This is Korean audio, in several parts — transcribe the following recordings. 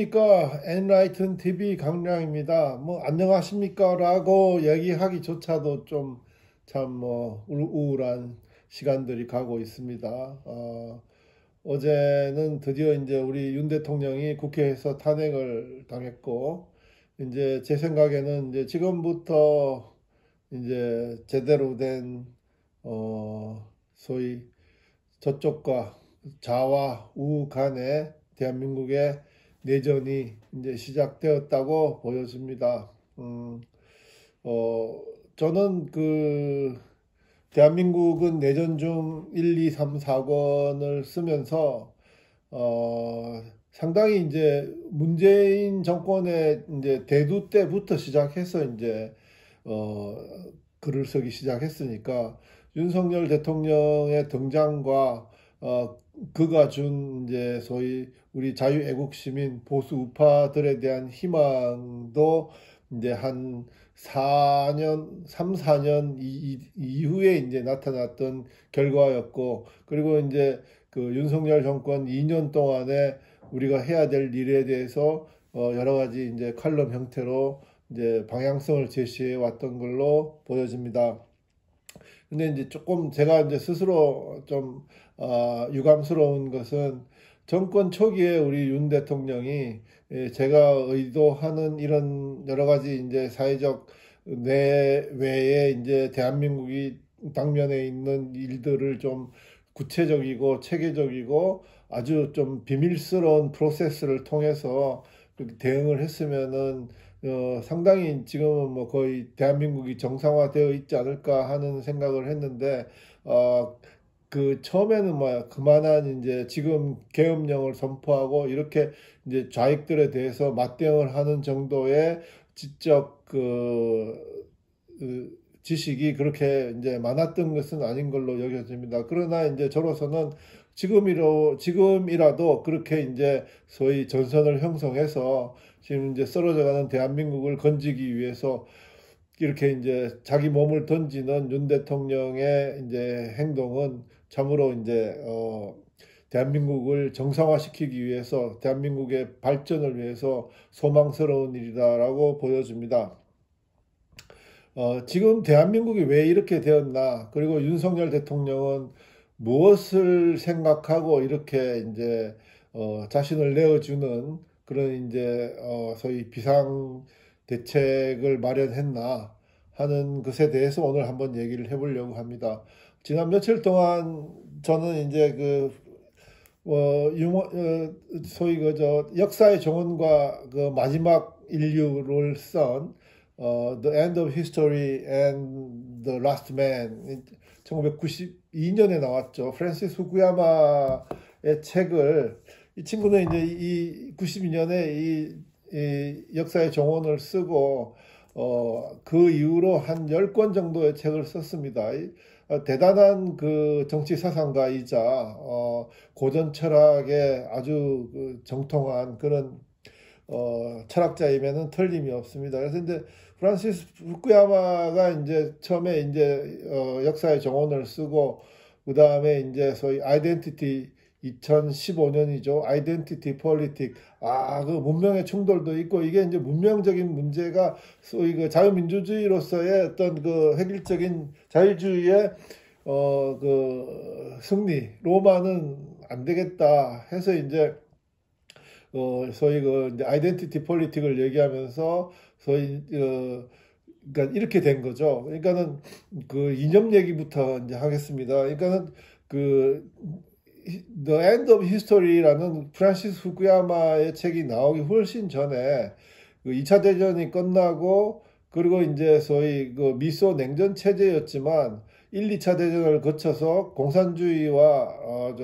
안녕하십니까. 엔라이튼 TV 강량입니다. 안녕하십니까 라고 얘기하기조차도 좀 참 우울한 시간들이 가고 있습니다. 어제는 드디어 이제 우리 윤 대통령이 국회에서 탄핵을 당했고, 이제 제 생각에는 이제 지금부터 이제 제대로 된 소위 저쪽과 좌와 우 간의 대한민국의 내전이 이제 시작되었다고 보여집니다. 저는 대한민국은 내전 중 1, 2, 3, 4권을 쓰면서 상당히 이제 문재인 정권의 이제 대두 때부터 시작해서 이제 어, 글을 쓰기 시작했으니까 윤석열 대통령의 등장과 그가 준 이제 소위 우리 자유애국 시민 보수 우파들에 대한 희망도 이제 한 4년, 3, 4년 이후에 이제 나타났던 결과였고, 그리고 이제 그 윤석열 정권 2년 동안에 우리가 해야 될 일에 대해서 여러 가지 이제 칼럼 형태로 이제 방향성을 제시해 왔던 걸로 보여집니다. 근데 이제 조금 제가 이제 스스로 좀 유감스러운 것은 정권 초기에 우리 윤 대통령이 제가 의도하는 이런 여러 가지 이제 사회적 내외에 이제 대한민국이 당면에 있는 일들을 좀 구체적이고 체계적이고 아주 좀 비밀스러운 프로세스를 통해서 그렇게 대응을 했으면은 상당히 지금은 뭐 거의 대한민국이 정상화되어 있지 않을까 하는 생각을 했는데, 그 처음에는 그만한 이제 지금 계엄령을 선포하고 이렇게 이제 좌익들에 대해서 맞대응을 하는 정도의 지적 지식이 그렇게 이제 많았던 것은 아닌 걸로 여겨집니다. 그러나 이제 저로서는 지금이라도 그렇게 이제 소위 전선을 형성해서 지금 이제 쓰러져가는 대한민국을 건지기 위해서 이렇게 이제 자기 몸을 던지는 윤 대통령의 이제 행동은 참으로 이제 대한민국을 정상화시키기 위해서 대한민국의 발전을 위해서 소망스러운 일이다라고 보여집니다. 지금 대한민국이 왜 이렇게 되었나? 그리고 윤석열 대통령은 무엇을 생각하고 이렇게 이제 자신을 내어주는 그런 이제 소위 비상 대책을 마련했나 하는 것에 대해서 오늘 한번 얘기를 해보려고 합니다. 지난 며칠 동안 저는 이제 소위 역사의 종언과 그 마지막 인류를 쓴 The End of History and the Last Man 1992년에 나왔죠. 프랜시스 후쿠야마의 책을 이 친구는 이제 이 92년에 이 역사의 종언을 쓰고 그 이후로 한 10권 정도의 책을 썼습니다. 대단한 그 정치 사상가이자 고전 철학에 아주 정통한 그런 철학자임에는 틀림이 없습니다. 그래서 이제 프란시스 후쿠야마가 이제 처음에 이제 역사의 종언을 쓰고 그 다음에 이제 소위 아이덴티티 2015년이죠. 아이덴티티 폴리틱. 그 문명의 충돌도 있고 이게 이제 문명적인 문제가 소위 그 자유민주주의로서의 어떤 그 획일적인 자유주의의 그 승리로만은 안 되겠다 해서 이제 소위 그 이제 아이덴티티 폴리틱을 얘기하면서 소위 그러니까 이렇게 된 거죠. 그러니까는 그 이념 얘기부터 이제 하겠습니다. 그러니까는 그 The End of History라는 프란시스 후쿠야마의 책이 나오기 훨씬 전에 그 2차 대전이 끝나고 그리고 이제 소위 그 미소 냉전 체제였지만 1, 2차 대전을 거쳐서 공산주의와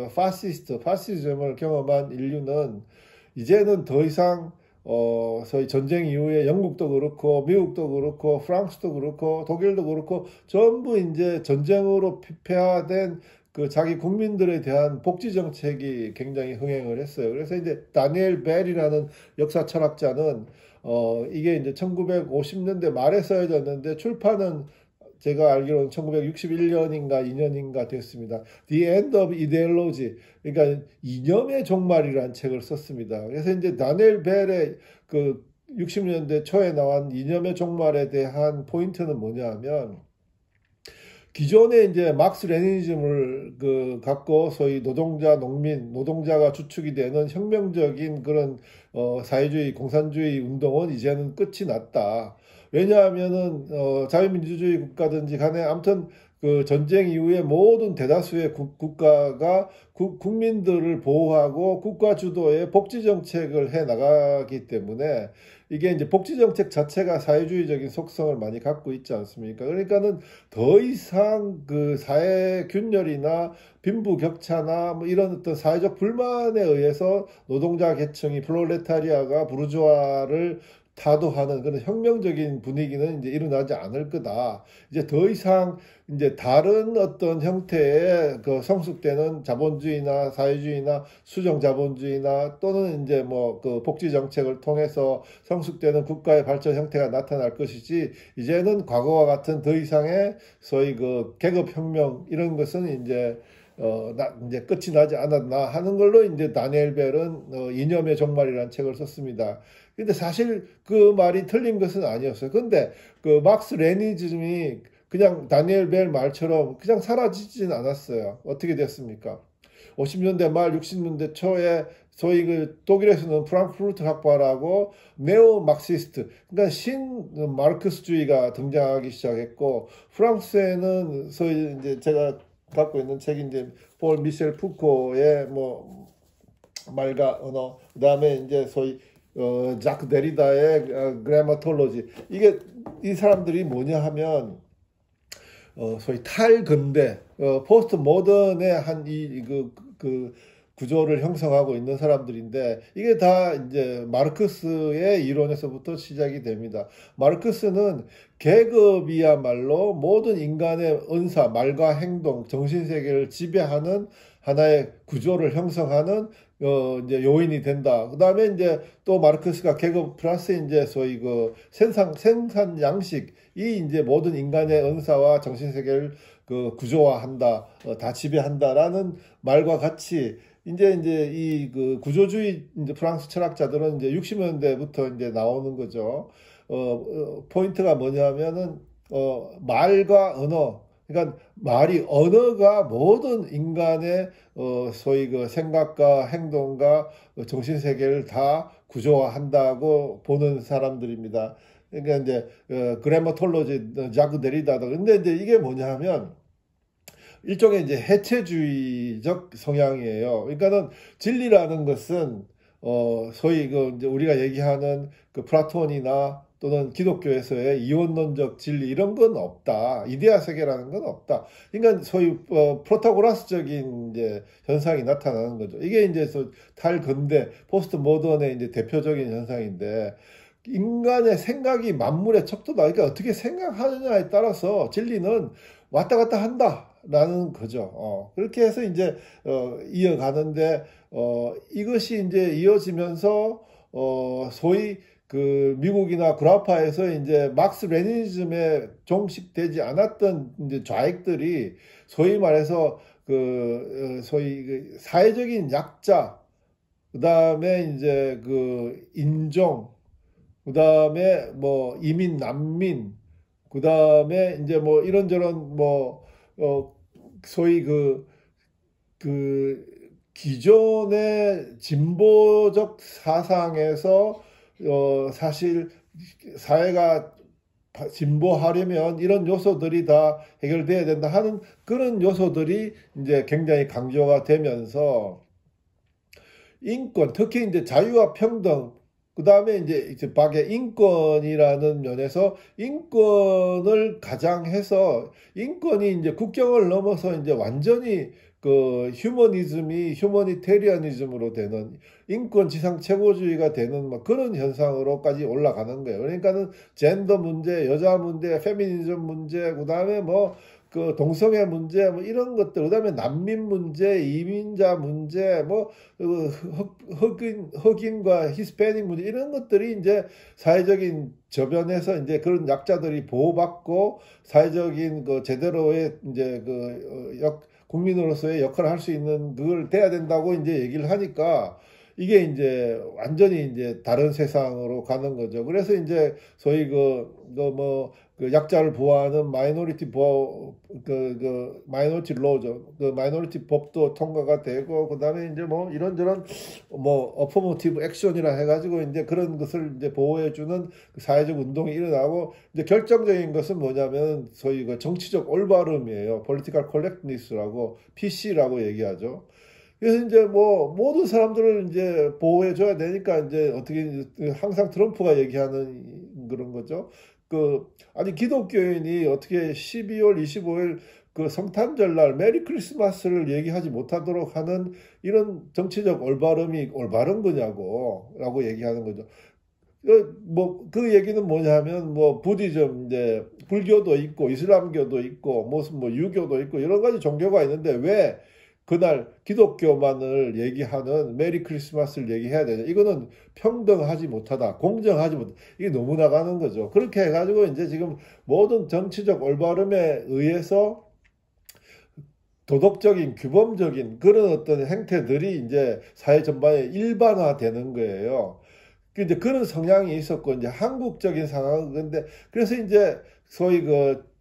파시즘을 경험한 인류는 이제는 더 이상 소위 전쟁 이후에 영국도 그렇고 미국도 그렇고 프랑스도 그렇고 독일도 그렇고 전부 이제 전쟁으로 피폐화된 그 자기 국민들에 대한 복지 정책이 굉장히 흥행을 했어요. 그래서 이제 다니엘 벨이라는 역사 철학자는 이게 이제 1950년대 말에 써졌는데 출판은 제가 알기로는 1961년인가 2년인가 됐습니다. The End of Ideology, 그러니까 이념의 종말이라는 책을 썼습니다. 그래서 이제 다니엘 벨의 그 60년대 초에 나온 이념의 종말에 대한 포인트는 뭐냐 하면, 기존에 이제 막스 레니니즘을 갖고 소위 노동자, 농민, 노동자가 주축이 되는 혁명적인 그런 사회주의, 공산주의 운동은 이제는 끝이 났다. 왜냐하면은 자유민주주의 국가든지 간에 아무튼 그 전쟁 이후에 모든 대다수의 국가가 국민들을 보호하고 국가 주도의 복지 정책을 해 나가기 때문에, 이게 이제 복지 정책 자체가 사회주의적인 속성을 많이 갖고 있지 않습니까? 그러니까는 더 이상 그 사회 균열이나 빈부격차나 뭐 이런 어떤 사회적 불만에 의해서 노동자 계층이, 프롤레타리아가 부르주아를 타도하는 그런 혁명적인 분위기는 이제 일어나지 않을 거다. 이제 더 이상 이제 다른 어떤 형태의 그 성숙되는 자본주의나 사회주의나 수정 자본주의나 또는 이제 뭐 그 복지 정책을 통해서 성숙되는 국가의 발전 형태가 나타날 것이지, 이제는 과거와 같은 더 이상의 소위 그 계급혁명 이런 것은 이제 이제 끝이 나지 않았나 하는 걸로 이제 다니엘 벨은 이념의 종말이라는 책을 썼습니다. 근데 사실 그 말이 틀린 것은 아니었어요. 근데 그 막스 레니즘이 그냥 다니엘 벨 말처럼 그냥 사라지진 않았어요. 어떻게 됐습니까? 50년대 말 60년대 초에 소위 그 독일에서는 프랑크푸르트 학파라고 네오 막시스트, 그러니까 신 마르크스주의가 등장하기 시작했고, 프랑스에는 소위 이제 제가 갖고 있는 책이 이제 폴 미셸 푸코의 뭐 말과 언어, 그다음에 이제 소위 자크 데리다의 그래머톨로지. 이게 이 사람들이 뭐냐 하면 소위 탈근대, 포스트 모던의 한 그 구조를 형성하고 있는 사람들인데, 이게 다 이제 마르크스의 이론에서부터 시작이 됩니다. 마르크스는 계급이야말로 모든 인간의 언사, 말과 행동, 정신세계를 지배하는 하나의 구조를 형성하는 이제 요인이 된다. 그 다음에 이제 또 마르크스가 계급 플러스 이제 소위 그 생산 양식이 이제 모든 인간의 언사와 정신세계를 그 구조화한다, 다 지배한다라는 말과 같이 이제 이 그 구조주의 이제 프랑스 철학자들은 이제 60년대부터 이제 나오는 거죠. 포인트가 뭐냐면은 말과 언어, 그러니까 언어가 모든 인간의 소위 그 생각과 행동과 정신세계를 다 구조화한다고 보는 사람들입니다. 그러니까 이제 그래머톨로지, 자크 데리다. 근데 이제 이게 뭐냐면 일종의 이제 해체주의적 성향이에요. 그러니까는 진리라는 것은 소위 그 이제 우리가 얘기하는 그 플라톤이나 또는 기독교에서의 이원론적 진리 이런 건 없다. 이데아 세계라는 건 없다. 그러니까 소위 프로타고라스적인 이제 현상이 나타나는 거죠. 이게 이제 탈근대 포스트 모던의 이제 대표적인 현상인데, 인간의 생각이 만물의 척도다. 그러니까 어떻게 생각하느냐에 따라서 진리는 왔다 갔다 한다라는 거죠. 그렇게 해서 이제 이어가는데, 이것이 이제 이어지면서 소위 그 미국이나 구라파에서 이제 막스 레니니즘에 종식되지 않았던 이제 좌익들이 소위 말해서 소위 그 사회적인 약자, 그 다음에 이제 그 인종, 그 다음에 뭐 이민, 난민, 그 다음에 이제 뭐 이런저런 뭐 소위 그 기존의 진보적 사상에서 사실 사회가 진보하려면 이런 요소들이 다 해결돼야 된다 하는 그런 요소들이 이제 굉장히 강조가 되면서, 인권, 특히 이제 자유와 평등, 그 다음에 이제 박의 인권이라는 면에서 인권을 가장해서, 인권이 이제 국경을 넘어서 이제 완전히 그 휴머니즘이 휴머니테리아니즘으로 되는 인권 지상 최고주의가 되는 뭐 그런 현상으로까지 올라가는 거예요. 그러니까는 젠더 문제, 여자 문제, 페미니즘 문제, 그다음에 뭐 그 동성애 문제 뭐 이런 것들, 그다음에 난민 문제, 이민자 문제, 뭐 그 흑인과 히스패닉 문제 이런 것들이 이제 사회적인 저변에서 이제 그런 약자들이 보호받고 사회적인 그 제대로의 이제 국민으로서의 역할을 할 수 있는 그걸 돼야 된다고 이제 얘기를 하니까 이게 이제 완전히 이제 다른 세상으로 가는 거죠. 그래서 이제 소위 그 약자를 보호하는 마이너리티 로죠. 그 마이너리티 법도 통과가 되고, 그 다음에 이제 뭐 이런저런 뭐 어퍼머티브 액션이라 해가지고 이제 그런 것을 이제 보호해주는 그 사회적 운동이 일어나고, 이제 결정적인 것은 뭐냐면 소위 그 정치적 올바름이에요. Political Correctness라고 PC라고 얘기하죠. 그래서 이제 뭐 모든 사람들을 이제 보호해 줘야 되니까 이제 어떻게 항상 트럼프가 얘기하는 그런 거죠. 아니 기독교인이 어떻게 12월 25일 그 성탄절 날 메리 크리스마스를 얘기하지 못하도록 하는 이런 정치적 올바름이 올바른 거냐고 라고 얘기하는 거죠. 그 얘기는 뭐냐면 뭐 부디즘 이제 불교도 있고 이슬람교도 있고 무슨 뭐 유교도 있고 여러 가지 종교가 있는데 왜 그날 기독교만을 얘기하는 메리 크리스마스를 얘기해야 되냐. 이거는 평등하지 못하다. 공정하지 못하다. 이게 너무 나가는 거죠. 그렇게 해가지고 이제 지금 모든 정치적 올바름에 의해서 도덕적인 규범적인 그런 어떤 행태들이 이제 사회 전반에 일반화되는 거예요. 이제 그런 성향이 있었고, 이제 한국적인 상황은 근데, 그래서 이제 소위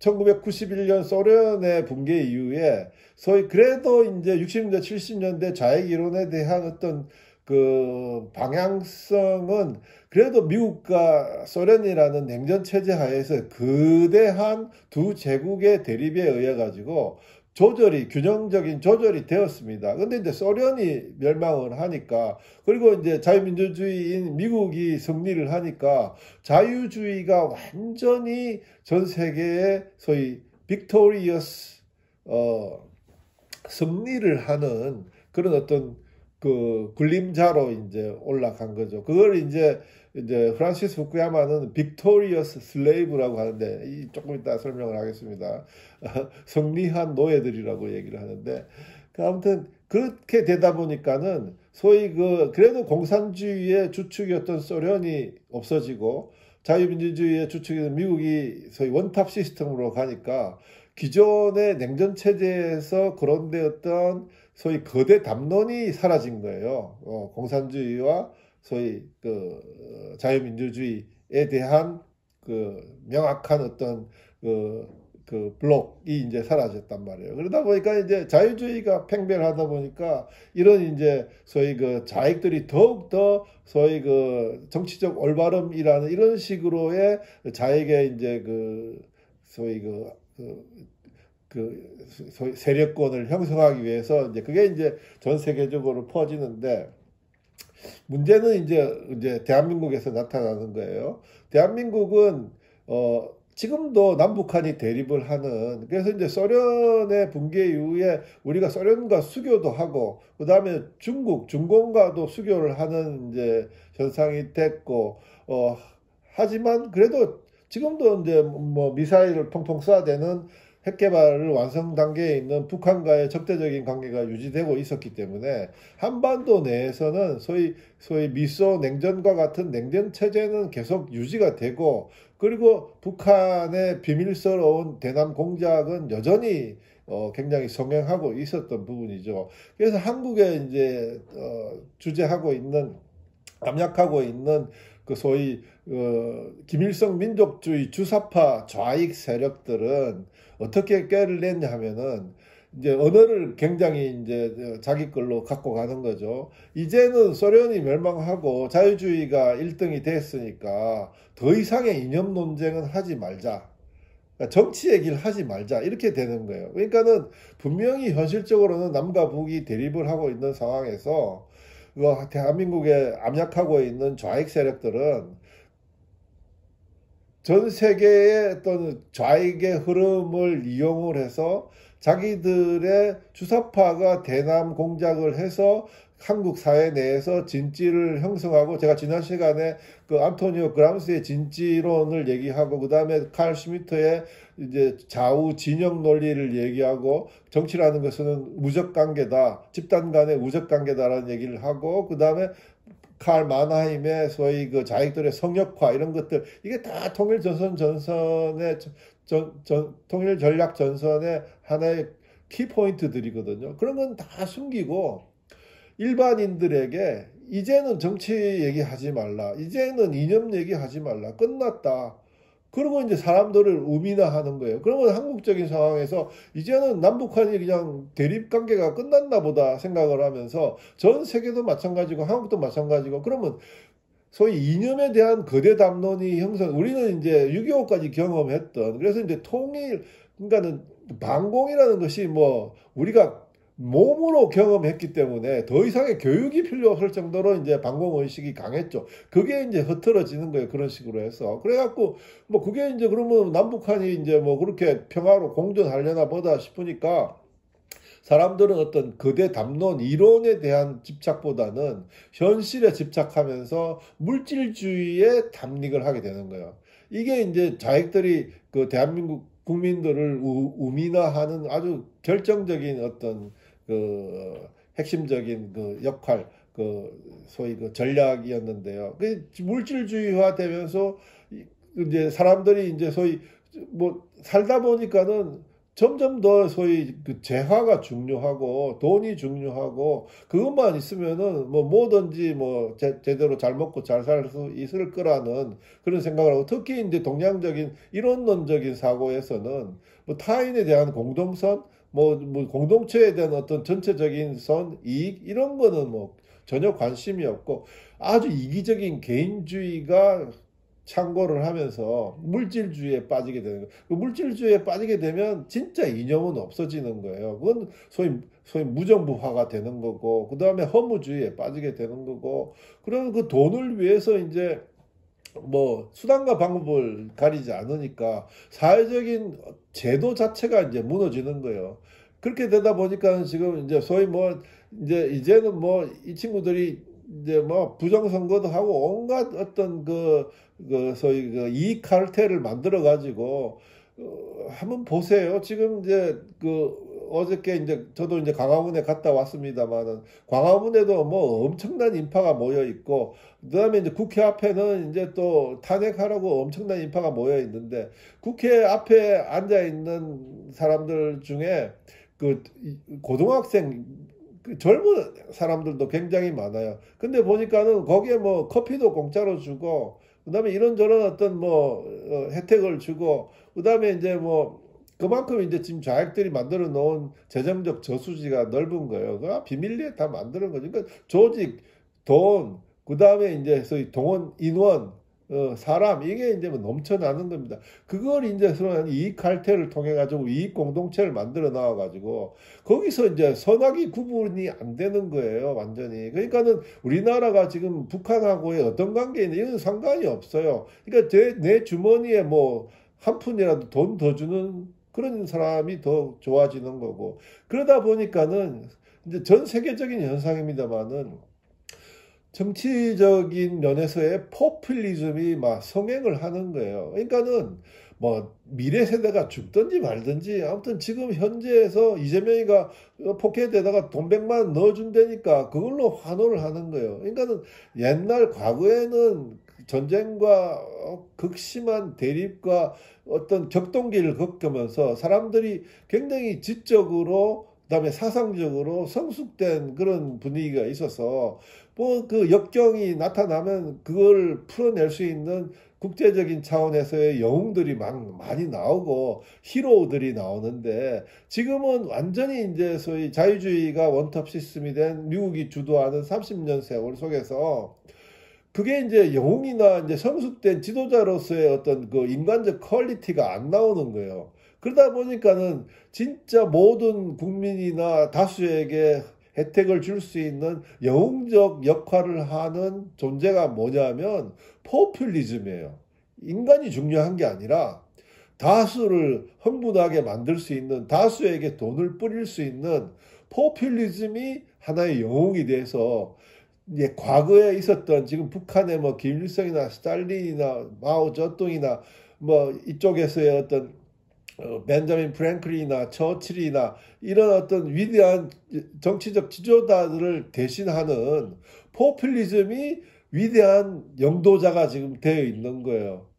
1991년 소련의 붕괴 이후에 소위 그래도 이제 60년대, 70년대 좌익 이론에 대한 어떤 그 방향성은 그래도 미국과 소련이라는 냉전 체제 하에서 거대한 두 제국의 대립에 의해 가지고 균형적인 조절이 되었습니다. 근데 이제 소련이 멸망을 하니까, 그리고 이제 자유민주주의인 미국이 승리를 하니까 자유주의가 완전히 전 세계에 소위 빅토리어스, 승리를 하는 그런 어떤 그 군림자로 이제 올라간 거죠. 그걸 이제 프란시스 후쿠야마는 빅토리어스 슬레이브라고 하는데, 조금 이따 설명을 하겠습니다. 승리한 노예들이라고 얘기를 하는데, 아무튼 그렇게 되다 보니까는 소위 그래도 공산주의의 주축이었던 소련이 없어지고 자유민주주의의 주축이었던 미국이 소위 원탑 시스템으로 가니까 기존의 냉전 체제에서 거론되었던 소위 거대 담론이 사라진 거예요. 공산주의와 소위 자유민주주의에 대한 명확한 어떤 블록이 이제 사라졌단 말이에요. 그러다 보니까 이제 자유주의가 팽배하다 보니까 이런 이제 소위 좌익들이 더욱더 소위 정치적 올바름이라는 이런 식으로의 좌익의 이제 소위 소위 세력권을 형성하기 위해서 이제 그게 이제 전 세계적으로 퍼지는데, 문제는 이제 대한민국에서 나타나는 거예요. 대한민국은 지금도 남북한이 대립을 하는, 그래서 이제 소련의 붕괴 이후에 우리가 소련과 수교도 하고, 그 다음에 중공과도 수교를 하는 이제 현상이 됐고, 하지만 그래도 지금도 이제 뭐 미사일을 통통 쏴대는 핵 개발을 완성 단계에 있는 북한과의 적대적인 관계가 유지되고 있었기 때문에 한반도 내에서는 소위 미소 냉전과 같은 냉전 체제는 계속 유지가 되고, 그리고 북한의 비밀스러운 대남 공작은 여전히 굉장히 성행하고 있었던 부분이죠. 그래서 한국에 이제 압력하고 있는 그 소위 김일성 민족주의 주사파 좌익 세력들은 어떻게 꾀를 냈냐 하면은 이제 언어를 굉장히 이제 자기 걸로 갖고 가는 거죠. 이제는 소련이 멸망하고 자유주의가 1등이 됐으니까 더 이상의 이념 논쟁은 하지 말자. 그러니까 정치 얘기를 하지 말자. 이렇게 되는 거예요. 그러니까는 분명히 현실적으로는 남과 북이 대립을 하고 있는 상황에서 대한민국에 압력하고 있는 좌익 세력들은 전 세계의 어떤 좌익의 흐름을 이용을 해서 자기들의 주사파가 대남 공작을 해서 한국 사회 내에서 진지를 형성하고, 제가 지난 시간에 그 안토니오 그람스의 진지론을 얘기하고, 그 다음에 칼 슈미트의 이제 좌우 진영 논리를 얘기하고, 정치라는 것은 우적 관계다, 집단 간의 우적 관계다라는 얘기를 하고, 그 다음에 칼 마나임의 소위 그 자익들의 성역화 이런 것들, 이게 다 통일 전선의 통일 전략 전선의 하나의 키포인트들이거든요. 그런 건 다 숨기고 일반인들에게 이제는 정치 얘기하지 말라, 이제는 이념 얘기하지 말라, 끝났다. 그리고 이제 사람들을 우민화하는 거예요. 그러면 한국적인 상황에서 이제는 남북한이 그냥 대립 관계가 끝났나 보다 생각을 하면서, 전 세계도 마찬가지고 한국도 마찬가지고, 그러면 소위 이념에 대한 거대 담론이 형성, 우리는 이제 6.25까지 경험했던, 그래서 이제 통일, 그러니까는 반공이라는 것이 뭐 우리가 몸으로 경험했기 때문에 더 이상의 교육이 필요 없을 정도로 이제 반공의식이 강했죠. 그게 이제 흐트러지는 거예요. 그런 식으로 해서. 그래갖고, 뭐 그게 이제 그러면 남북한이 이제 뭐 그렇게 평화로 공존하려나 보다 싶으니까, 사람들은 어떤 거대 담론, 이론에 대한 집착보다는 현실에 집착하면서 물질주의에 담닉을 하게 되는 거예요. 이게 이제 자익들이 그 대한민국 국민들을 우민화하는 아주 결정적인 어떤 그 핵심적인 그 역할, 그 소위 그 전략이었는데요. 그 물질주의화 되면서 이제 사람들이 이제 소위 뭐 살다 보니까는 점점 더 소위 그 재화가 중요하고 돈이 중요하고, 그것만 있으면은 뭐 뭐든지 뭐 제대로 잘 먹고 잘 살 수 있을 거라는 그런 생각을 하고, 특히 이제 동양적인 이론론적인 사고에서는 뭐 타인에 대한 공동선, 뭐 공동체에 대한 어떤 전체적인 선, 이익 이런 거는 뭐 전혀 관심이 없고, 아주 이기적인 개인주의가 창고를 하면서 물질주의에 빠지게 되는 거예요. 그 물질주의에 빠지게 되면 진짜 이념은 없어지는 거예요. 그건 소위 무정부화가 되는 거고, 그 다음에 허무주의에 빠지게 되는 거고, 그러면 그 돈을 위해서 이제 뭐 수단과 방법을 가리지 않으니까 사회적인 제도 자체가 이제 무너지는 거예요. 그렇게 되다 보니까 지금 이제 소위 뭐 이제는 뭐 이 친구들이 이제 뭐 부정선거도 하고 온갖 어떤 그 소위 그 이익 카르텔을 만들어 가지고, 한번 보세요. 지금 이제 그 어저께 이제 저도 이제 광화문에 갔다 왔습니다만은, 광화문에도 뭐 엄청난 인파가 모여 있고, 그다음에 이제 국회 앞에는 이제 또 탄핵하라고 엄청난 인파가 모여 있는데, 국회 앞에 앉아 있는 사람들 중에 그 고등학생, 그 젊은 사람들도 굉장히 많아요. 근데 보니까는 거기에 뭐 커피도 공짜로 주고, 그다음에 이런저런 어떤 뭐 혜택을 주고, 그다음에 이제 뭐 그만큼 이제 지금 좌익들이 만들어 놓은 재정적 저수지가 넓은 거예요. 그 비밀리에 다 만드는 거죠. 그러니까 조직, 돈, 그다음에 이제 소위 동원, 인원, 사람, 이게 이제 뭐 넘쳐나는 겁니다. 그걸 이제 서로 이익 칼퇴를 통해 가지고 이익 공동체를 만들어 나와 가지고, 거기서 이제 선악이 구분이 안 되는 거예요, 완전히. 그러니까는 우리나라가 지금 북한하고의 어떤 관계인지 이건 상관이 없어요. 그러니까 내 주머니에 뭐 한 푼이라도 돈 더 주는 그런 사람이 더 좋아지는 거고, 그러다 보니까는 이제 전 세계적인 현상입니다만은, 정치적인 면에서의 포퓰리즘이 막 성행을 하는 거예요. 그러니까는 뭐 미래 세대가 죽든지 말든지, 아무튼 지금 현재에서 이재명이가 포켓에다가 돈 100만 넣어준다니까 그걸로 환호를 하는 거예요. 그러니까는 옛날 과거에는 전쟁과 극심한 대립과 어떤 격동기를 겪으면서 사람들이 굉장히 지적으로, 그다음에 사상적으로 성숙된 그런 분위기가 있어서, 뭐 그 역경이 나타나면 그걸 풀어낼 수 있는 국제적인 차원에서의 영웅들이 많이 나오고 히로들이 나오는데, 지금은 완전히 이제 소위 자유주의가 원톱 시스템이 된 미국이 주도하는 30년 세월 속에서, 그게 이제 영웅이나 이제 성숙된 지도자로서의 어떤 그 인간적 퀄리티가 안 나오는 거예요. 그러다 보니까는 진짜 모든 국민이나 다수에게 혜택을 줄 수 있는 영웅적 역할을 하는 존재가 뭐냐면 포퓰리즘이에요. 인간이 중요한 게 아니라 다수를 흥분하게 만들 수 있는, 다수에게 돈을 뿌릴 수 있는 포퓰리즘이 하나의 영웅이 돼서 이제 과거에 있었던 지금 북한의 뭐 김일성이나 스탈린이나 마오쩌둥이나 뭐 이쪽에서의 어떤 벤자민 프랭클린이나 처칠이나 이런 어떤 위대한 정치적 지도자들을 대신하는 포퓰리즘이 위대한 영도자가 지금 되어 있는 거예요.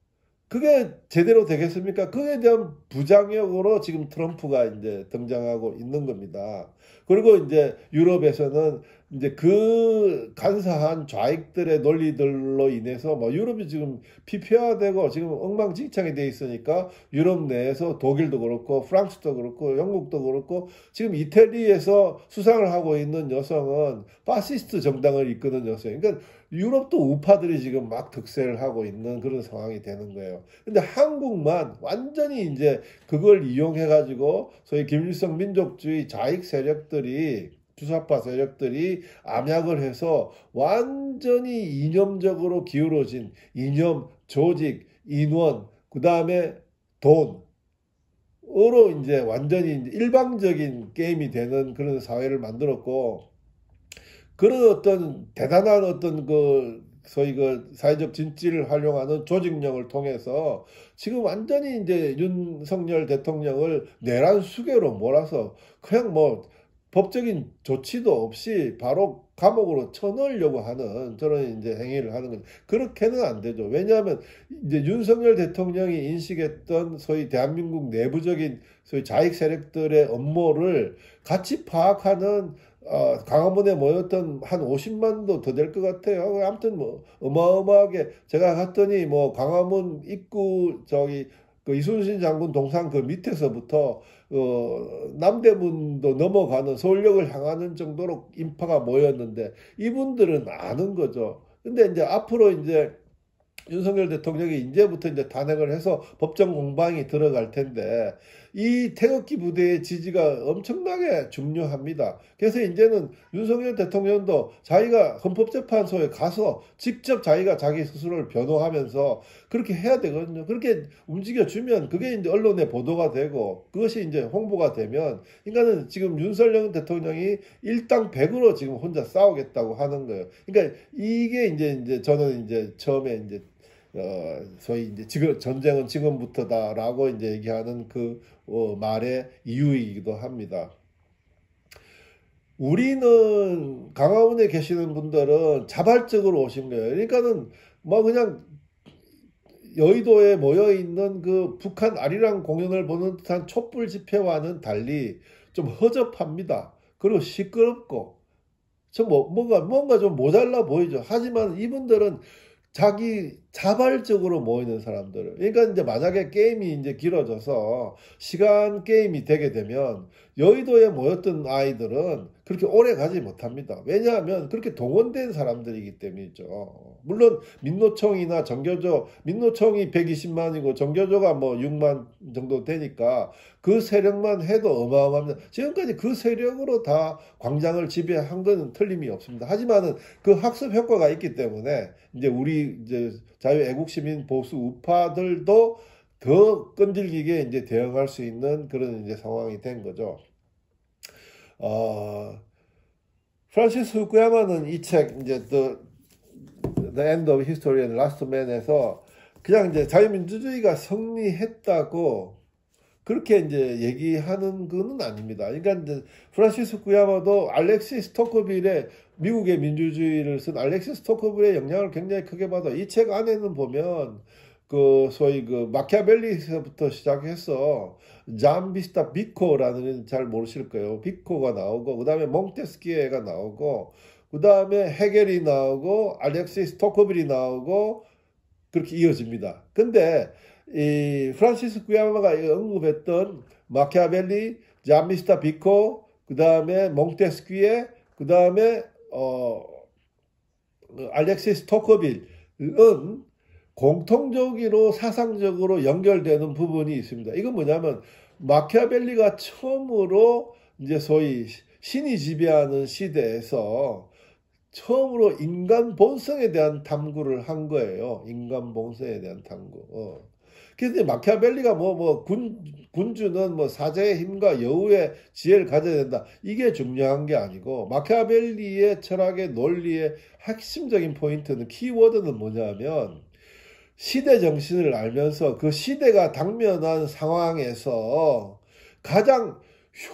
그게 제대로 되겠습니까? 그에 대한 부장역으로 지금 트럼프가 이제 등장하고 있는 겁니다. 그리고 이제 유럽에서는 이제 그 간사한 좌익들의 논리들로 인해서 뭐 유럽이 지금 피폐화되고 지금 엉망진창이 돼 있으니까 유럽 내에서 독일도 그렇고 프랑스도 그렇고 영국도 그렇고 지금 이태리에서 수상을 하고 있는 여성은 파시스트 정당을 이끄는 여성. 그러니까 유럽도 우파들이 지금 막 득세를 하고 있는 그런 상황이 되는 거예요. 근데 한국만 완전히 이제 그걸 이용해 가지고 소위 김일성 민족주의 좌익 세력들이 주사파 세력들이 암약을 해서 완전히 이념적으로 기울어진 이념, 조직, 인원, 그 다음에 돈으로 이제 완전히 이제 일방적인 게임이 되는 그런 사회를 만들었고, 그런 어떤 대단한 어떤 그 소위 그 사회적 진지를 활용하는 조직력을 통해서 지금 완전히 이제 윤석열 대통령을 내란 수계로 몰아서 그냥 뭐 법적인 조치도 없이 바로 감옥으로 쳐넣으려고 하는 저런 이제 행위를 하는 거죠. 그렇게는 안 되죠. 왜냐하면 이제 윤석열 대통령이 인식했던 소위 대한민국 내부적인 소위 좌익 세력들의 업무를 같이 파악하는 강화문에 모였던 한 50만도 더 될 것 같아요. 아무튼 뭐 어마어마하게 제가 갔더니 뭐 강화문 입구 저기 그 이순신 장군 동상 그 밑에서부터 남대문도 넘어가는 서울역을 향하는 정도로 인파가 모였는데 이분들은 아는 거죠. 근데 이제 앞으로 이제 윤석열 대통령이 이제부터 이제 탄핵을 해서 법정 공방이 들어갈 텐데 이 태극기 부대의 지지가 엄청나게 중요합니다. 그래서 이제는 윤석열 대통령도 자기가 헌법재판소에 가서 직접 자기가 자기 스스로를 변호하면서 그렇게 해야 되거든요. 그렇게 움직여주면 그게 이제 언론에 보도가 되고 그것이 이제 홍보가 되면 인간은 지금 윤석열 대통령이 일당백으로 지금 혼자 싸우겠다고 하는 거예요. 그러니까 이게 이제 저는 이제 처음에 이제 소위 이제 지금 전쟁은 지금부터다라고 이제 얘기하는 그 말의 이유이기도 합니다. 우리는 강화문에 계시는 분들은 자발적으로 오신 거예요. 그러니까는 뭐 그냥 여의도에 모여 있는 그 북한 아리랑 공연을 보는 듯한 촛불 집회와는 달리 좀 허접합니다. 그리고 시끄럽고 뭔가 좀 모자라 보이죠. 하지만 이분들은 자기 자발적으로 모이는 사람들. 그러니까 이제 만약에 게임이 이제 길어져서 시간 게임이 되게 되면 여의도에 모였던 아이들은 그렇게 오래 가지 못합니다. 왜냐하면 그렇게 동원된 사람들이기 때문이죠. 물론 민노총이나 정교조, 민노총이 120만이고 정교조가 뭐 6만 정도 되니까 그 세력만 해도 어마어마합니다. 지금까지 그 세력으로 다 광장을 지배한 건 틀림이 없습니다. 하지만은 그 학습 효과가 있기 때문에 이제 우리 이제 자유애국시민 보수 우파들도 더 끈질기게 이제 대응할 수 있는 그런 이제 상황이 된 거죠. 프란시스 후쿠야마는 이 책 이제 The End of History and Last Man에서 그냥 이제 자유민주주의가 승리했다고 그렇게 이제 얘기하는 거는 아닙니다. 그러니까 이제 프란시스 후쿠야마도 알렉시스 토커빌의 미국의 민주주의를 쓴 알렉시스 토커빌의 영향을 굉장히 크게 받아. 이 책 안에는 보면 그 소위 그 마키아벨리에서부터 시작해서 잠비스타 비코라는 잘 모르실 거예요. 비코가 나오고 그 다음에 몽테스키에가 나오고 그 다음에 헤겔이 나오고 알렉시스 토커빌이 나오고 그렇게 이어집니다. 근데 이 프란시스 구야마가 언급했던 마키아벨리, 잠비스타 비코, 그 다음에 몽테스키에, 그 다음에 알렉시스 토커빌은 공통적으로 사상적으로 연결되는 부분이 있습니다. 이건 뭐냐면 마키아벨리가 처음으로 이제 소위 신이 지배하는 시대에서 처음으로 인간 본성에 대한 탐구를 한 거예요. 인간 본성에 대한 탐구. 그래서 마키아벨리가 군주는 뭐 사제의 힘과 여우의 지혜를 가져야 된다. 이게 중요한 게 아니고, 마키아벨리의 철학의 논리의 핵심적인 포인트는, 키워드는 뭐냐면, 시대 정신을 알면서 그 시대가 당면한 상황에서 가장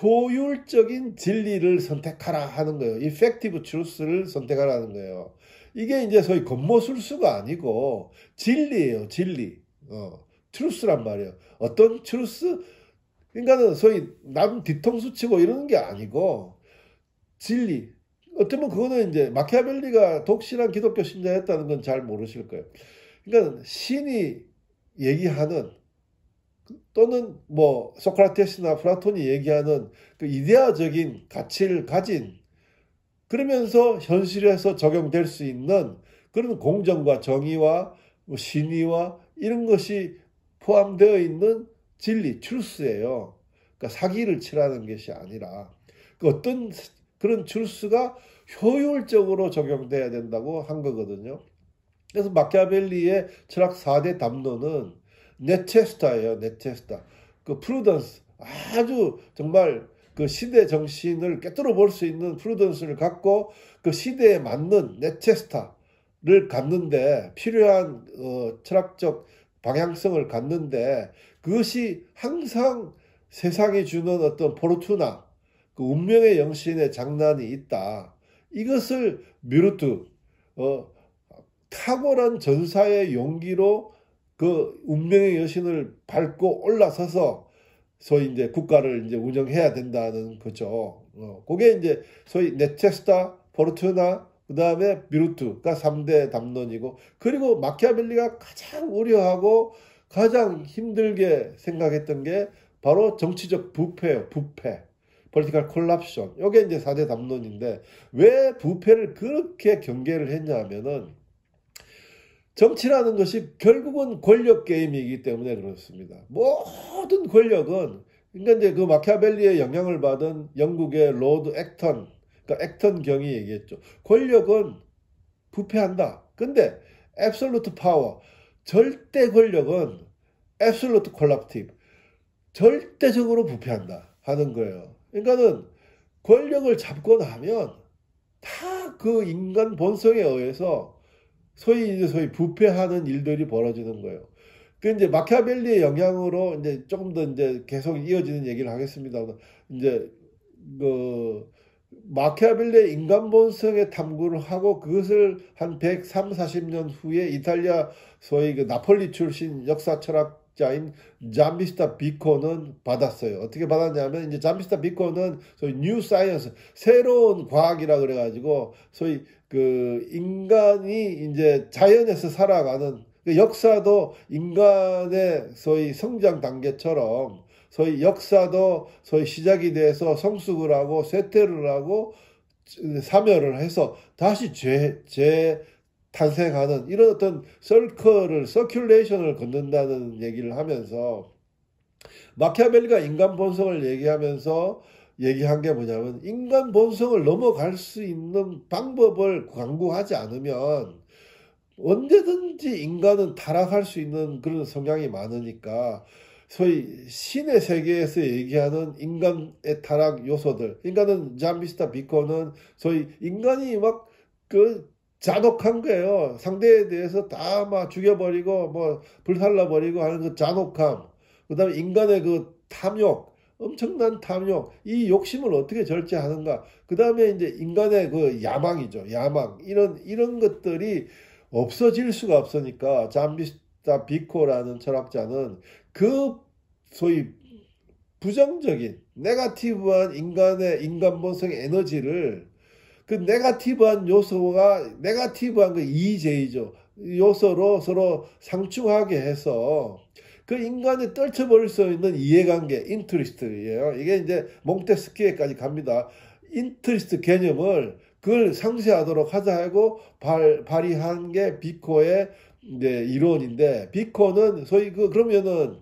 효율적인 진리를 선택하라 하는 거예요. effective truth를 선택하라는 거예요. 이게 이제 소위 겉모술수가 아니고 진리예요, 진리. truth란 말이에요. 어떤 truth? 그러니까는 소위 남 뒤통수 치고 이러는 게 아니고 진리. 어쩌면 그거는 이제 마키아벨리가 독실한 기독교 신자였다는 건 잘 모르실 거예요. 그러니까 신이 얘기하는 또는 뭐 소크라테스나 플라톤이 얘기하는 그 이데아적인 가치를 가진, 그러면서 현실에서 적용될 수 있는 그런 공정과 정의와 뭐 신의와 이런 것이 포함되어 있는 진리, 트루스예요. 그러니까 사기를 치라는 것이 아니라 그 어떤 그런 트루스가 효율적으로 적용돼야 된다고 한 거거든요. 그래서 마키아벨리의 철학 4대 담론은 네체스타예요. 네체스타. 그 프루던스, 아주 정말 그 시대 정신을 꿰뚫어 볼 수 있는 프루던스를 갖고 그 시대에 맞는 네체스타를 갖는데 필요한 철학적 방향성을 갖는데, 그것이 항상 세상이 주는 어떤 포르투나, 그 운명의 영신의 장난이 있다. 이것을 뮤르트, 탁월한 전사의 용기로 그 운명의 여신을 밟고 올라서서 소위 이제 국가를 이제 운영해야 된다는 거죠. 그게 이제 소위 네체스타, 포르투나, 그 다음에 비루트가 3대 담론이고, 그리고 마키아벨리가 가장 우려하고 가장 힘들게 생각했던 게 바로 정치적 부패예요. 부패. political collapsion. 이게 이제 4대 담론인데, 왜 부패를 그렇게 경계를 했냐 하면은, 정치라는 것이 결국은 권력 게임이기 때문에 그렇습니다. 모든 권력은, 그러니까 이제 그 마키아벨리의 영향을 받은 영국의 로드 액턴, 그러니까 액턴 경이 얘기했죠. 권력은 부패한다. 근데 absolute power, 절대 권력은 absolute collaptive, 절대적으로 부패한다 하는 거예요. 그러니까는 권력을 잡고 나면 다 그 인간 본성에 의해서 소위 부패하는 일들이 벌어지는 거예요. 그 이제 마키아벨리의 영향으로 이제 조금 더 이제 계속 이어지는 얘기를 하겠습니다. 이제 그 마키아벨리의 인간 본성의 탐구를 하고 그것을 한 130, 40년 후에 이탈리아 소위 그 나폴리 출신 역사 철학자인 잠비스타 비코는 받았어요. 어떻게 받았냐면, 이제 잠비스타 비코는 소위 뉴 사이언스, 새로운 과학이라 그래가지고 소위 그 인간이 이제 자연에서 살아가는 그 역사도 인간의 소위 성장 단계처럼 소위 역사도 소위 시작이 돼서 성숙을 하고 쇠퇴를 하고 사멸을 해서 다시 재탄생하는 이런 어떤 서큘레이션을 걷는다는 얘기를 하면서, 마키아벨리가 인간 본성을 얘기하면서 얘기한 게 뭐냐면, 인간 본성을 넘어갈 수 있는 방법을 강구하지 않으면 언제든지 인간은 타락할 수 있는 그런 성향이 많으니까, 소위 신의 세계에서 얘기하는 인간의 타락 요소들, 그러니까는 잠비스타 비코는 소위 인간이 막 그 잔혹한 거예요. 상대에 대해서 다 막 죽여버리고 뭐 불살라버리고 하는 그 잔혹함, 그 다음에 인간의 그 탐욕, 엄청난 탐욕, 이 욕심을 어떻게 절제하는가, 그 다음에 이제 인간의 그 야망이죠. 야망, 이런 것들이 없어질 수가 없으니까 잠비스타 비코라는 철학자는 그 소위 부정적인 네가티브한 인간 본성의 에너지를, 그 네가티브한 요소가 네가티브한 그 EJ죠. 요소로 서로 상충하게 해서 그 인간이 떨쳐버릴 수 있는 이해관계, 인트리스트예요. 이게 이제 몽테스키에까지 갑니다. 인트리스트 개념을 그걸 상쇄하도록 하자 하고 발의한 게 비코의 이제 이론인데, 비코는 소위 그러면은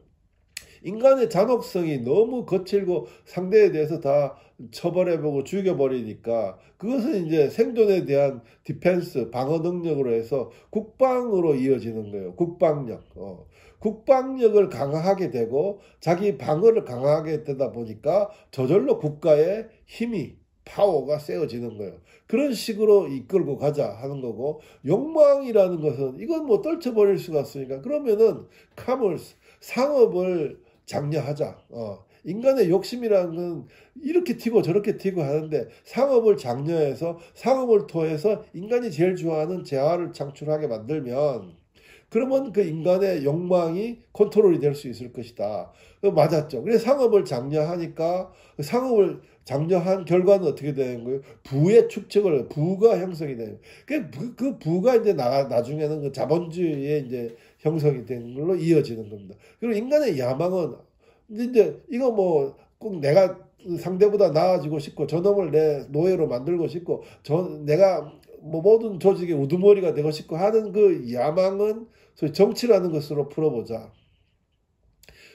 인간의 잔혹성이 너무 거칠고 상대에 대해서 다 처벌해보고 죽여버리니까 그것은 이제 생존에 대한 디펜스, 방어 능력으로 해서 국방으로 이어지는 거예요. 국방력. 국방력을 강화하게 되고 자기 방어를 강화하게 되다 보니까 저절로 국가의 힘이 파워가 세워지는 거예요. 그런 식으로 이끌고 가자 하는 거고, 욕망이라는 것은 이건 뭐 떨쳐버릴 수가 없으니까 그러면은 카머스, 상업을 장려하자. 인간의 욕심이라는 건 이렇게 튀고 저렇게 튀고 하는데 상업을 장려해서 상업을 통해서 인간이 제일 좋아하는 재화를 창출하게 만들면 그러면 그 인간의 욕망이 컨트롤이 될 수 있을 것이다. 맞았죠. 그래서 상업을 장려하니까 상업을 장려한 결과는 어떻게 되는 거예요? 부의 축적을, 부가 형성이 되는 거예요. 그 부가 이제 나중에는 그 자본주의의 이제 형성이 되는 걸로 이어지는 겁니다. 그리고 인간의 야망은 이제 이거 뭐 꼭 내가 상대보다 나아지고 싶고 저놈을 내 노예로 만들고 싶고 내가 뭐 모든 조직의 우두머리가 되고 싶고 하는 그 야망은 소위 정치라는 것으로 풀어보자.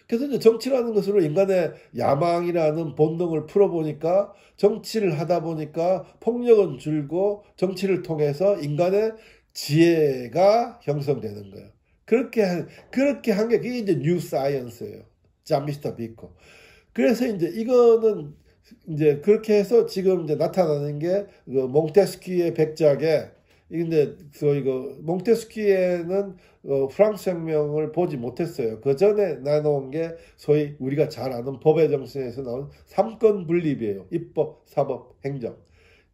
그래서 이제 정치라는 것으로 인간의 야망이라는 본능을 풀어보니까 정치를 하다 보니까 폭력은 줄고 정치를 통해서 인간의 지혜가 형성되는 거예요. 그렇게 한 게 그게 이제 뉴 사이언스예요. 잠미스터 비코. 그래서 이제 이거는 이제 그렇게 해서 지금 이제 나타나는 게 그 몽테스키의 백작에 이제 소위 그 몽테스키에는 프랑스 혁명을 보지 못했어요. 그 전에 나눠온 게 소위 우리가 잘 아는 법의 정신에서 나온 삼권 분립이에요. 입법, 사법, 행정.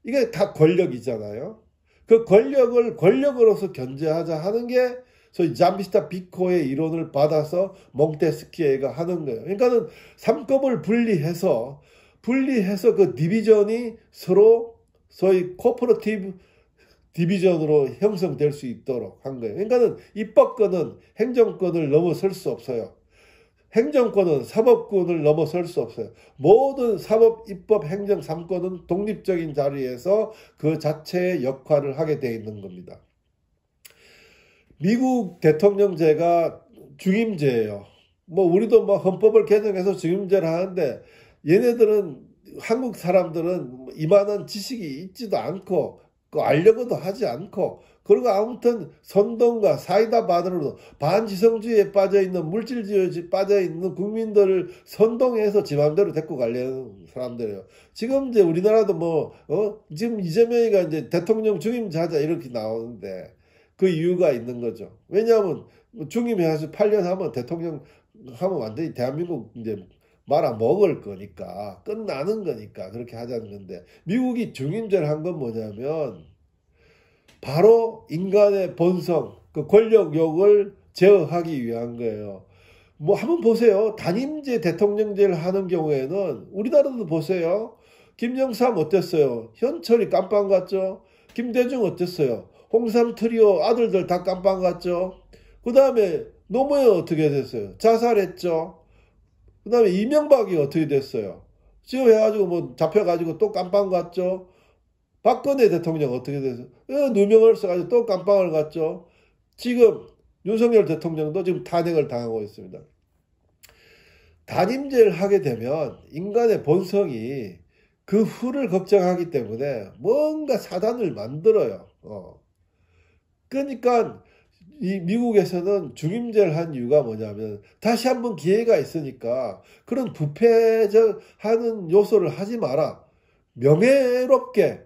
이게 다 권력이잖아요. 그 권력을 권력으로서 견제하자 하는 게 소위 잠비스타 비코의 이론을 받아서 몽테스키에가 하는 거예요. 그러니까는 삼권을 분리해서 그 디비전이 서로 소위 코퍼레티브 디비전으로 형성될 수 있도록 한 거예요. 그러니까는 입법권은 행정권을 넘어설 수 없어요. 행정권은 사법권을 넘어설 수 없어요. 모든 사법, 입법, 행정 3권은 독립적인 자리에서 그 자체의 역할을 하게 되어 있는 겁니다. 미국 대통령제가 중임제예요. 뭐 우리도 뭐 헌법을 개정해서 중임제를 하는데 얘네들은 한국 사람들은 이만한 지식이 있지도 않고 알려고도 하지 않고 그리고 아무튼 선동과 사이다 반으로 반지성주의에 빠져있는 물질주의에 빠져있는 국민들을 선동해서 지 맘대로 데리고 가려는 사람들이에요. 지금 이제 우리나라도 지금 이재명이가 이제 대통령 중임제 하자 이렇게 나오는데 그 이유가 있는 거죠. 왜냐하면 중임해서 8년 하면 대통령 하면 완전히 대한민국 이제 말아먹을 거니까 끝나는 거니까 그렇게 하자는 건데 미국이 중임제를 한 건 뭐냐면 바로 인간의 본성, 그 권력욕을 제어하기 위한 거예요. 뭐 한번 보세요. 단임제 대통령제를 하는 경우에는 우리나라도 보세요. 김영삼 어땠어요? 현철이 깜빵 갔죠? 김대중 어땠어요? 홍삼 트리오 아들들 다 깜빵 갔죠? 그 다음에 노무현 어떻게 됐어요? 자살했죠? 그 다음에 이명박이 어떻게 됐어요? 지금 해가지고 뭐 잡혀가지고 또 깜빵 갔죠? 박근혜 대통령 어떻게 됐어요? 누명을 써가지고 또 깜빵을 갔죠? 지금 윤석열 대통령도 지금 탄핵을 당하고 있습니다. 단임제를 하게 되면 인간의 본성이 그 후를 걱정하기 때문에 뭔가 사단을 만들어요. 그러니까 이 미국에서는 중임제를 한 이유가 뭐냐면 다시 한번 기회가 있으니까 그런 부패적 하는 요소를 하지 마라. 명예롭게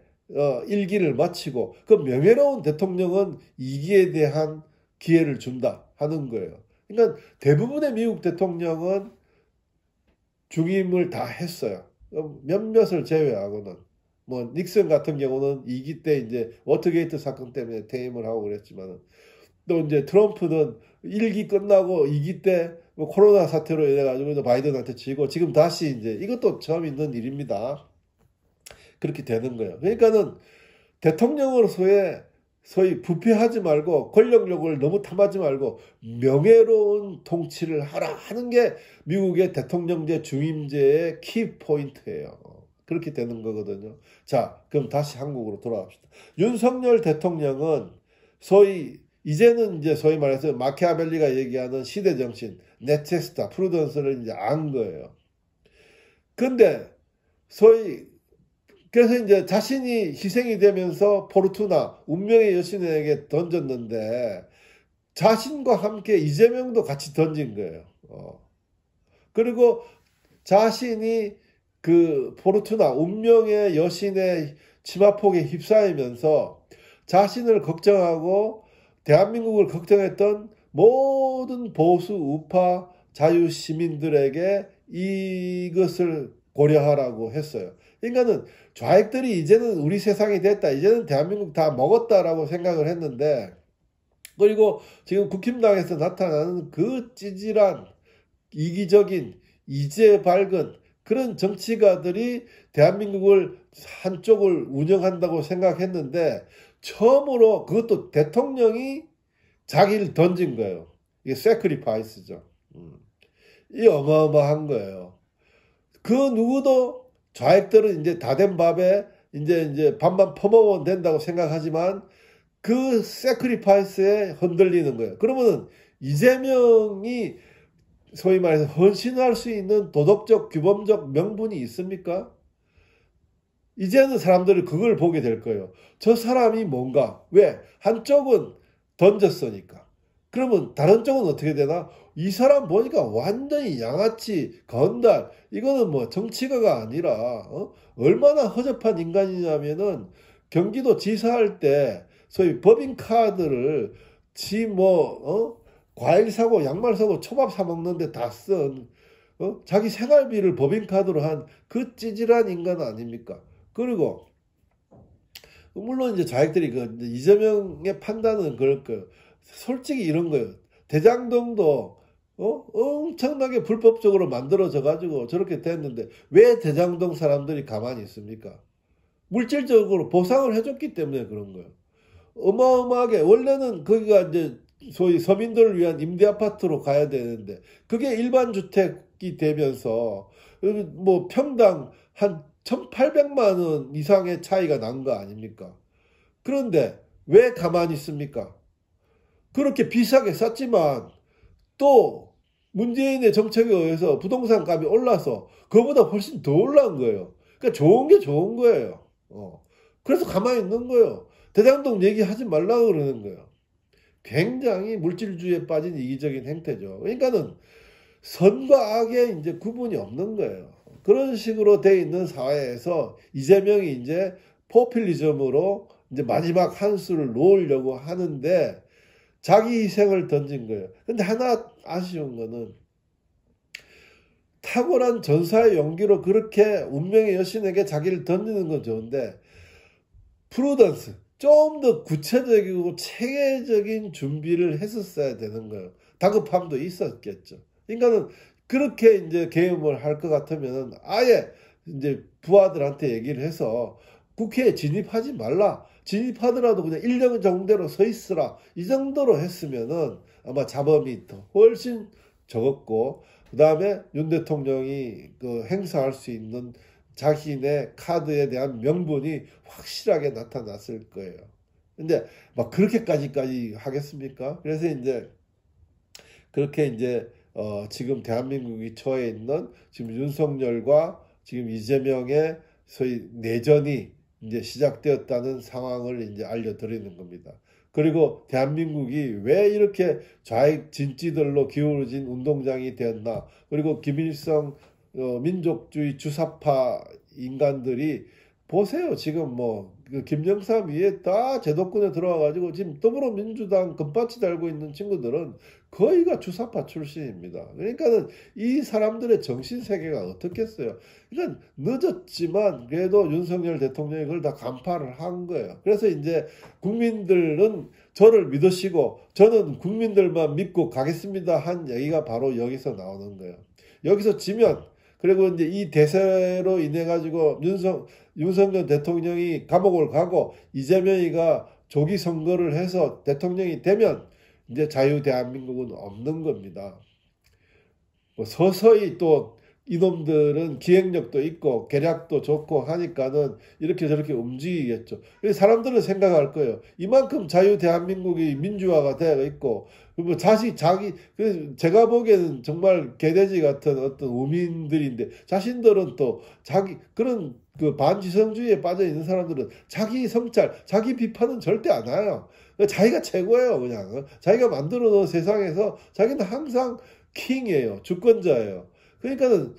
일기를 마치고 그 명예로운 대통령은 2기에 대한 기회를 준다 하는 거예요. 그러니까 대부분의 미국 대통령은 중임을 다 했어요. 몇몇을 제외하고는. 뭐 닉슨 같은 경우는 2기 때 이제 워터게이트 사건 때문에 퇴임을 하고 그랬지만은 또 이제 트럼프는 1기 끝나고 2기 때 뭐 코로나 사태로 인해 가지고 바이든한테 지고 지금 다시 이제 이것도 처음 있는 일입니다. 그렇게 되는 거예요. 그러니까는 대통령으로서의 소위 부패하지 말고 권력욕을 너무 탐하지 말고 명예로운 통치를 하라 하는 게 미국의 대통령제 중임제의 키 포인트예요. 그렇게 되는 거거든요. 자, 그럼 다시 한국으로 돌아갑시다. 윤석열 대통령은 이제는 이제 소위 말해서 마키아벨리가 얘기하는 시대 정신, 네체스타, 프루던스를 이제 안 거예요. 근데 그래서 이제 자신이 희생이 되면서 포르투나, 운명의 여신에게 던졌는데 자신과 함께 이재명도 같이 던진 거예요. 그리고 자신이 그 포르투나 운명의 여신의 치마폭에 휩싸이면서 자신을 걱정하고 대한민국을 걱정했던 모든 보수 우파 자유 시민들에게 이것을 고려하라고 했어요. 그러니까는 좌익들이 이제는 우리 세상이 됐다, 이제는 대한민국 다 먹었다라고 생각을 했는데, 그리고 지금 국힘당에서 나타나는 그 찌질한 이기적인 이제 밝은 그런 정치가들이 대한민국을 한쪽을 운영한다고 생각했는데, 처음으로 그것도 대통령이 자기를 던진 거예요. 이게 세크리파이스죠. 이 어마어마한 거예요. 그 누구도 좌익들은 이제 다 된 밥에 이제 밥만 퍼먹으면 된다고 생각하지만 그 세크리파이스에 흔들리는 거예요. 그러면 이재명이 소위 말해서 헌신할 수 있는 도덕적 규범적 명분이 있습니까? 이제는 사람들이 그걸 보게 될 거예요. 저 사람이 뭔가, 왜? 한쪽은 던졌으니까. 그러면 다른 쪽은 어떻게 되나? 이 사람 보니까 완전히 양아치, 건달, 이거는 뭐 정치가가 아니라 얼마나 허접한 인간이냐면은 경기도 지사할 때 소위 법인카드를 과일 사고 양말 사고 초밥 사 먹는데 다 쓴 자기 생활비를 법인카드로 한 그 찌질한 인간 아닙니까? 그리고 물론 이제 자익들이 그 이재명의 판단은 그럴 거예요. 솔직히 이런 거예요. 대장동도 엄청나게 불법적으로 만들어져 가지고 저렇게 됐는데 왜 대장동 사람들이 가만히 있습니까? 물질적으로 보상을 해줬기 때문에 그런 거예요. 어마어마하게 원래는 거기가 이제 소위 서민들을 위한 임대 아파트로 가야 되는데 그게 일반 주택이 되면서 뭐 평당 한 1,800만 원 이상의 차이가 난 거 아닙니까? 그런데 왜 가만히 있습니까? 그렇게 비싸게 쌌지만 또 문재인의 정책에 의해서 부동산 값이 올라서 그거보다 훨씬 더 올라온 거예요. 그러니까 좋은 게 좋은 거예요. 그래서 가만히 있는 거예요. 대장동 얘기하지 말라고 그러는 거예요. 굉장히 물질주의에 빠진 이기적인 행태죠. 그러니까는 선과 악의 이제 구분이 없는 거예요. 그런 식으로 돼 있는 사회에서 이재명이 이제 포퓰리즘으로 이제 마지막 한 수를 놓으려고 하는데 자기 희생을 던진 거예요. 근데 하나 아쉬운 거는 탁월한 전사의 용기로 그렇게 운명의 여신에게 자기를 던지는 건 좋은데 프루던스, 좀 더 구체적이고 체계적인 준비를 했었어야 되는 거예요. 다급함도 있었겠죠. 그러니까는 그렇게 이제 계엄을 할 것 같으면 아예 이제 부하들한테 얘기를 해서 국회에 진입하지 말라. 진입하더라도 그냥 1년 정도로 서 있으라. 이 정도로 했으면은 아마 잡음이 더 훨씬 적었고, 그 다음에 윤 대통령이 그 행사할 수 있는 자신의 카드에 대한 명분이 확실하게 나타났을 거예요. 근데 막 그렇게까지 하겠습니까? 그래서 이제 그렇게 이제 지금 대한민국이 처해 있는 지금 윤석열과 지금 이재명의 소위 내전이 이제 시작되었다는 상황을 이제 알려드리는 겁니다. 그리고 대한민국이 왜 이렇게 좌익 진찌들로 기울어진 운동장이 되었나? 그리고 김일성 민족주의 주사파 인간들이 보세요. 지금 그 김영삼 위에 다 제도권에 들어와가지고 지금 더불어민주당 금바치 달고 있는 친구들은 거의가 주사파 출신입니다. 그러니까는 이 사람들의 정신세계가 어떻겠어요. 그러니까 늦었지만 그래도 윤석열 대통령이 그걸 다 간파를 한 거예요. 그래서 이제 국민들은 저를 믿으시고 저는 국민들만 믿고 가겠습니다 한 얘기가 바로 여기서 나오는 거예요. 여기서 지면 그리고 이제 이 대세로 인해 가지고 윤석열 대통령이 감옥을 가고 이재명이가 조기 선거를 해서 대통령이 되면 이제 자유 대한민국은 없는 겁니다. 서서히 또 이놈들은 기획력도 있고 계략도 좋고 하니까는 이렇게 저렇게 움직이겠죠. 그래서 사람들은 생각할 거예요. 이만큼 자유 대한민국이 민주화가 되어 있고, 뭐 그래서 제가 보기에는 정말 개돼지 같은 어떤 우민들인데, 자신들은 또 그런 그 반지성주의에 빠져 있는 사람들은 자기 성찰, 자기 비판은 절대 안 해요. 자기가 최고예요, 그냥. 자기가 만들어 놓은 세상에서 자기는 항상 킹이에요. 주권자예요. 그러니까는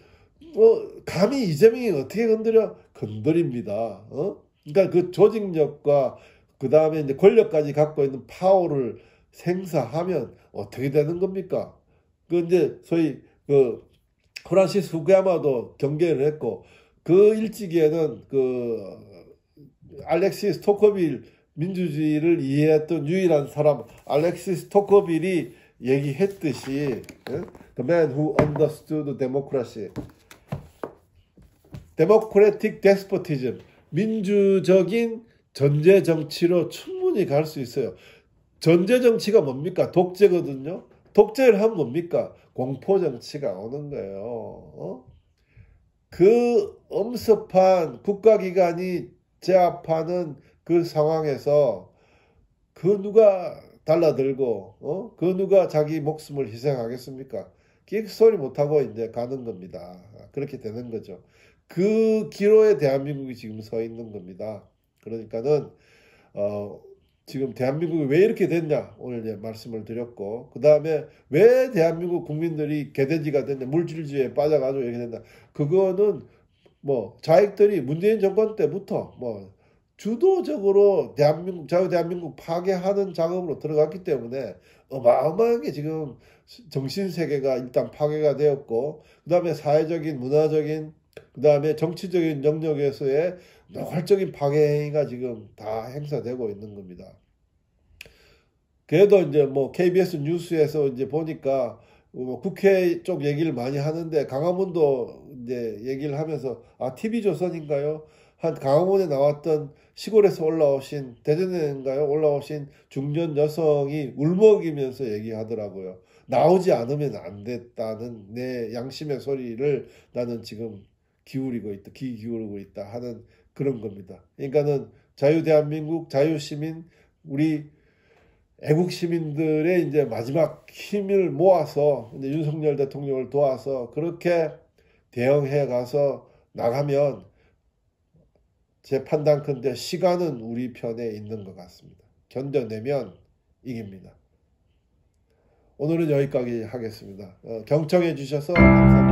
감히 이재명이 어떻게 건드립니다. 그러니까 그 조직력과 그 다음에 이제 권력까지 갖고 있는 파워를 생사하면 어떻게 되는 겁니까? 그 이제 소위 그 프란시스 후쿠야마도 경계를 했고, 그 일찍에는 그 알렉시스 토커빌, 민주주의를 이해했던 유일한 사람 알렉시스 토커빌이 얘기했듯이 The man who understood democracy, democratic despotism, 민주적인 전제 정치로 충분히 갈 수 있어요. 전제 정치가 뭡니까? 독재거든요. 독재를 하면 뭡니까? 공포 정치가 오는 거예요. 그 엄습한 국가기관이 제압하는 그 상황에서 그 누가 달라들고 그 누가 자기 목숨을 희생하겠습니까? 끽소리 못하고 이제 가는 겁니다. 그렇게 되는 거죠. 그 기로에 대한민국이 지금 서 있는 겁니다. 그러니까는 지금 대한민국이 왜 이렇게 됐냐 오늘 이제 말씀을 드렸고, 그 다음에 왜 대한민국 국민들이 개돼지가 됐냐, 물질주의에 빠져가지고 이렇게 된다. 그거는 뭐 자익들이 문재인 정권 때부터 뭐 주도적으로 자유 대한민국 파괴하는 작업으로 들어갔기 때문에 어마어마하게 지금 정신세계가 일단 파괴가 되었고, 그 다음에 사회적인, 문화적인, 그 다음에 정치적인 영역에서의 노골적인 파괴 행위가 지금 다 행사되고 있는 겁니다. 그래도 이제 뭐 KBS 뉴스에서 이제 보니까 국회 쪽 얘기를 많이 하는데, 강화문도 이제 얘기를 하면서 TV조선인가요? 한 강화문에 나왔던 시골에서 올라오신, 대전인가요? 올라오신 중년 여성이 울먹이면서 얘기하더라고요. 나오지 않으면 안 됐다는 내 양심의 소리를 나는 지금 귀 기울이고 있다 하는 그런 겁니다. 그러니까는 자유 대한민국, 자유 시민, 우리 애국 시민들의 이제 마지막 힘을 모아서 이제 윤석열 대통령을 도와서 그렇게 대응해 가서 나가면 제 판단컨대 시간은 우리 편에 있는 것 같습니다. 견뎌내면 이깁니다. 오늘은 여기까지 하겠습니다. 경청해 주셔서 감사합니다.